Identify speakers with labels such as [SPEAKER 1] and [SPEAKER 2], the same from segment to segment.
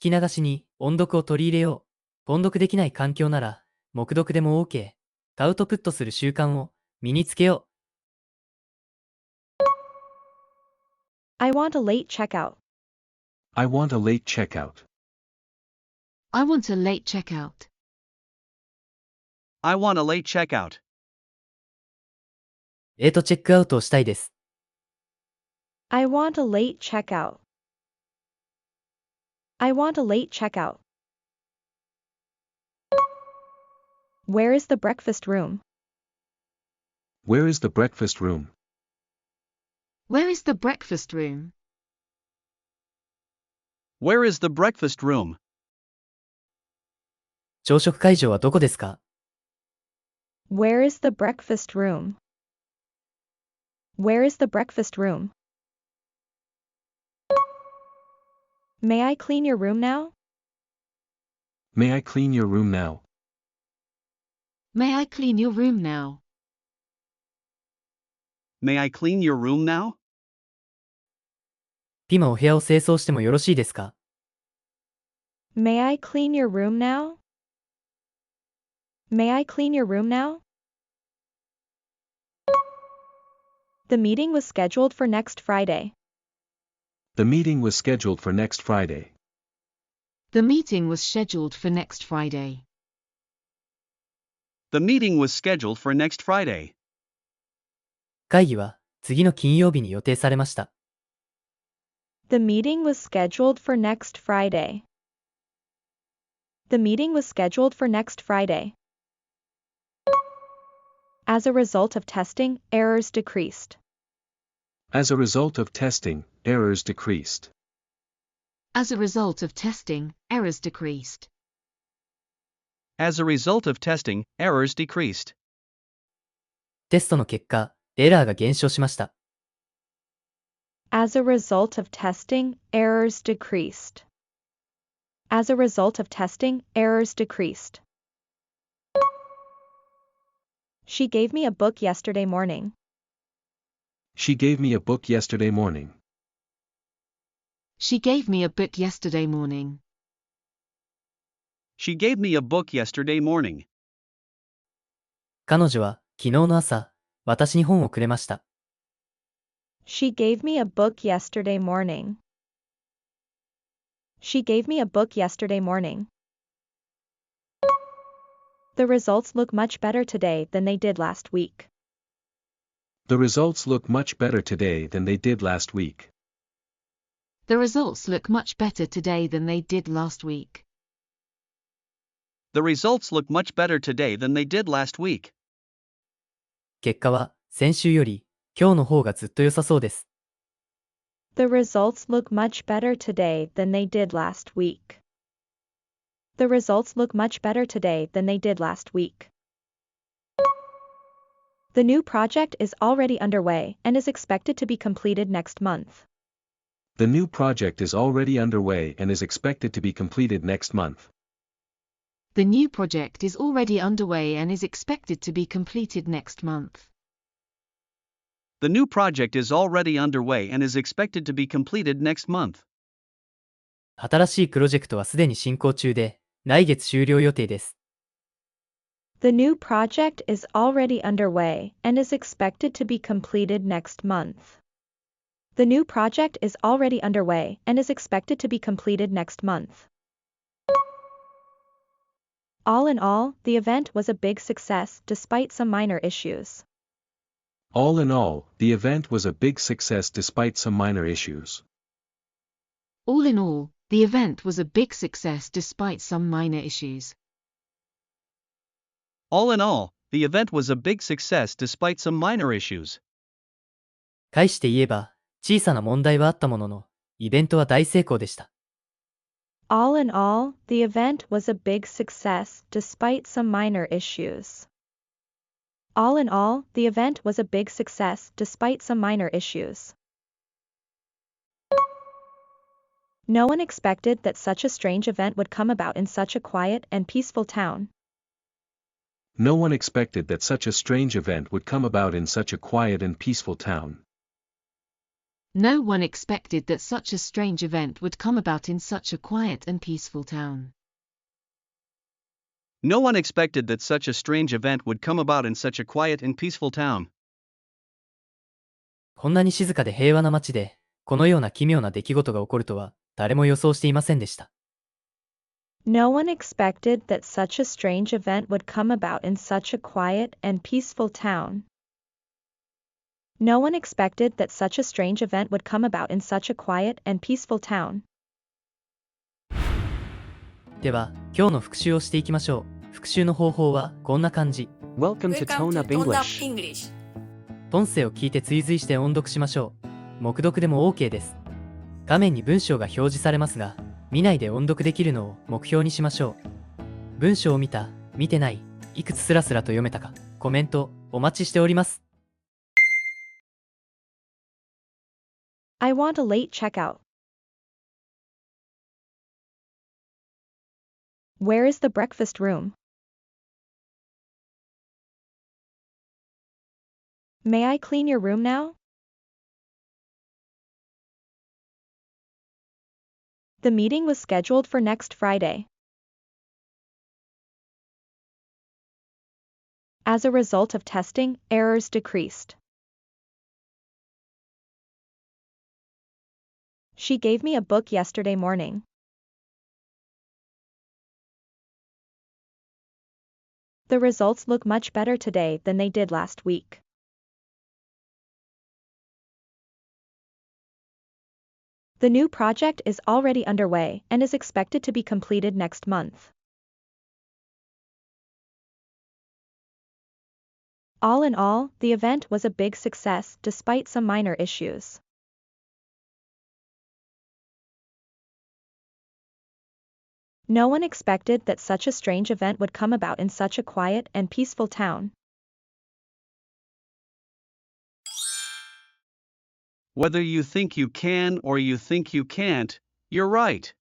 [SPEAKER 1] き流しに音読を取り入れよう。音読できない環境なら、黙読でも OK。アウトプットする習慣を身につけよう。
[SPEAKER 2] I want a late checkout.
[SPEAKER 3] I want a late checkout.
[SPEAKER 4] I want a late checkout.
[SPEAKER 5] I want a late checkout.
[SPEAKER 1] チェックアウトをしたいです。
[SPEAKER 2] I want a late checkout. I want a late checkout. Where is the breakfast room?
[SPEAKER 3] Where is the breakfast room?
[SPEAKER 4] Where is the breakfast room?
[SPEAKER 5] Where is the breakfast room?
[SPEAKER 1] 朝食会場はどこですか？
[SPEAKER 2] Where is the breakfast room? Where is the breakfast room? May I clean your room now?
[SPEAKER 3] May I clean your room now?
[SPEAKER 4] May I clean your room now?
[SPEAKER 5] May I clean your room now?
[SPEAKER 1] 今お部屋を清掃してもよろしいですか？
[SPEAKER 2] May I clean your room now? May I clean your room now? The meeting was scheduled for next Friday.
[SPEAKER 3] The meeting was scheduled for next Friday.
[SPEAKER 4] The meeting was scheduled for next Friday.
[SPEAKER 5] The meeting was scheduled for next Friday.
[SPEAKER 1] 会議は次の金曜日に予定されました。
[SPEAKER 2] The meeting was scheduled for next Friday. The meeting was scheduled for next Friday. As a result of testing, errors decreased.
[SPEAKER 3] As a result of testing, errors decreased.
[SPEAKER 4] As a result of testing, errors decreased.
[SPEAKER 5] As a result of testing, errors decreased.
[SPEAKER 1] テストの結果、エラーが減少しました。
[SPEAKER 2] As a result of testing, errors decreased. As a result of testing, errors decreased. She gave me a book yesterday morning.
[SPEAKER 3] She gave me a book yesterday morning.
[SPEAKER 4] She gave me a book yesterday morning.
[SPEAKER 5] She gave me a book yesterday morning.
[SPEAKER 1] 彼女は昨日の朝、私に本をくれました。
[SPEAKER 2] She gave me a book yesterday morning. She gave me a book yesterday morning. The results look much better today than they did last week.
[SPEAKER 3] The results look much better today than they did last week.
[SPEAKER 4] The results look much better today than they did last week.
[SPEAKER 5] The results look much better today than they did last week.
[SPEAKER 1] 結果は先週より今日の方がずっと良さそうです。
[SPEAKER 2] The results look much better today than they did last week. The results look much better today than they did last week. The new project is already underway and is expected to be completed next month.
[SPEAKER 3] The new project is already underway and is expected to be completed next month.
[SPEAKER 4] The new project is already underway and is expected to be completed next month.
[SPEAKER 5] The new project is already underway and is expected to be completed next month.
[SPEAKER 1] 新しいプロジェクトはすでに進行中で、来月終了予定です。
[SPEAKER 2] The new project is already underway and is expected to be completed next month. The new project is already underway and is expected to be completed next month. All in all, the event was a big success despite some minor issues.
[SPEAKER 3] All in all, the event was a big success despite some minor issues.
[SPEAKER 4] All in all, the event was a big success despite some minor issues.
[SPEAKER 5] All in all, the event was a big success despite some minor issues.
[SPEAKER 1] 返して言えば、小さな問題はあったものの、イベントは大成功でした。
[SPEAKER 2] All in all, the event was a big success despite some minor issues. All in all, the event was a big success despite some minor issues. No one expected that such a strange event would come about in such a quiet and peaceful town.
[SPEAKER 3] No one expected that such a strange event would come about in such a quiet and peaceful town.
[SPEAKER 4] No one expected that such a strange event would come about in such a quiet and peaceful town.
[SPEAKER 5] No one expected that such a strange event would come about in such a quiet and peaceful town.
[SPEAKER 1] こんなに静かで平和な街で、このような奇妙な出来事が起こるとは、誰も予想していませんでした。
[SPEAKER 2] No one expected that such a strange event would come about in such a quiet and peaceful town. No one expected that such a strange event would come about in such a quiet and peaceful town.
[SPEAKER 1] では、今日の復習をしていきましょう。復習の方法はこんな感じ。
[SPEAKER 6] Welcome to Tone Up English.
[SPEAKER 1] 音声を聞いて追随して音読しましょう。黙読でも OK です。画面に文章が表示されますが、見ないで音読できるのを目標にしましょう。文章を見た、見てない、いくつスラスラと読めたか、コメントお待ちしております。
[SPEAKER 2] I want a late checkout. Where is the breakfast room? May I clean your room now? The meeting was scheduled for next Friday. As a result of testing, errors decreased. She gave me a book yesterday morning. The results look much better today than they did last week. The new project is already underway and is expected to be completed next month. All in all, the event was a big success despite some minor issues. No one expected that such a strange event would come about in such a quiet and peaceful town.
[SPEAKER 5] Whether you think you can or you think you can't, you're right.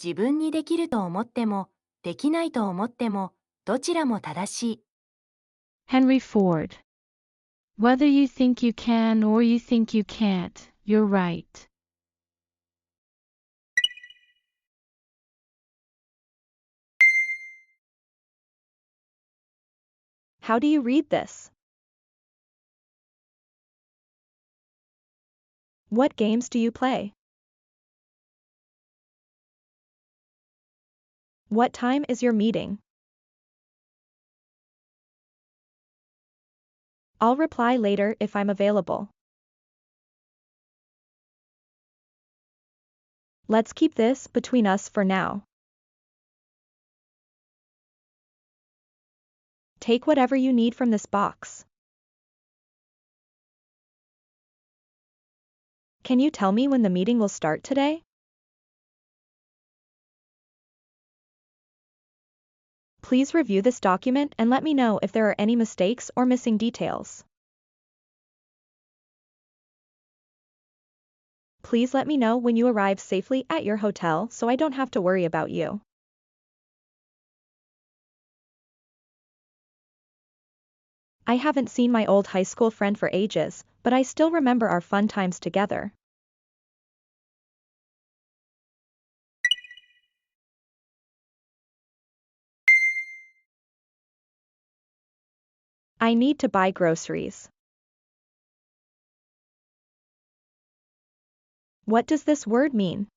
[SPEAKER 7] 自分にできると思っても、できないと思っても、どちらも正しい。
[SPEAKER 4] Henry Ford. Whether you think you can or you think you can't, you're right.
[SPEAKER 2] How do you read this? What games do you play? What time is your meeting? I'll reply later if I'm available. Let's keep this between us for now. Take whatever you need from this box. Can you tell me when the meeting will start today? Please review this document and let me know if there are any mistakes or missing details. Please let me know when you arrive safely at your hotel so I don't have to worry about you. I haven't seen my old high school friend for ages, but I still remember our fun times together. I need to buy groceries. What does this word mean?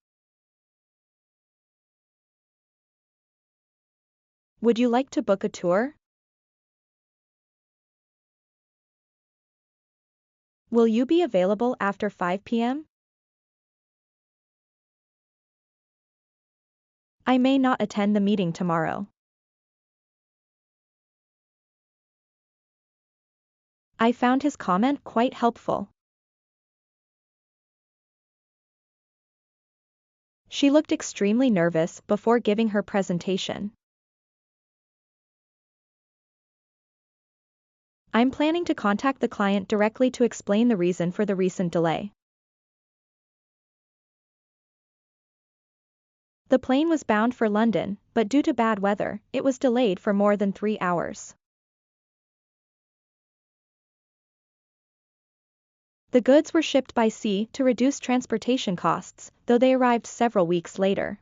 [SPEAKER 2] Would you like to book a tour? Will you be available after 5 p.m.? I may not attend the meeting tomorrow. I found his comment quite helpful. She looked extremely nervous before giving her presentation. I'm planning to contact the client directly to explain the reason for the recent delay. The plane was bound for London, but due to bad weather, it was delayed for more than 3 hours. The goods were shipped by sea to reduce transportation costs, though they arrived several weeks later.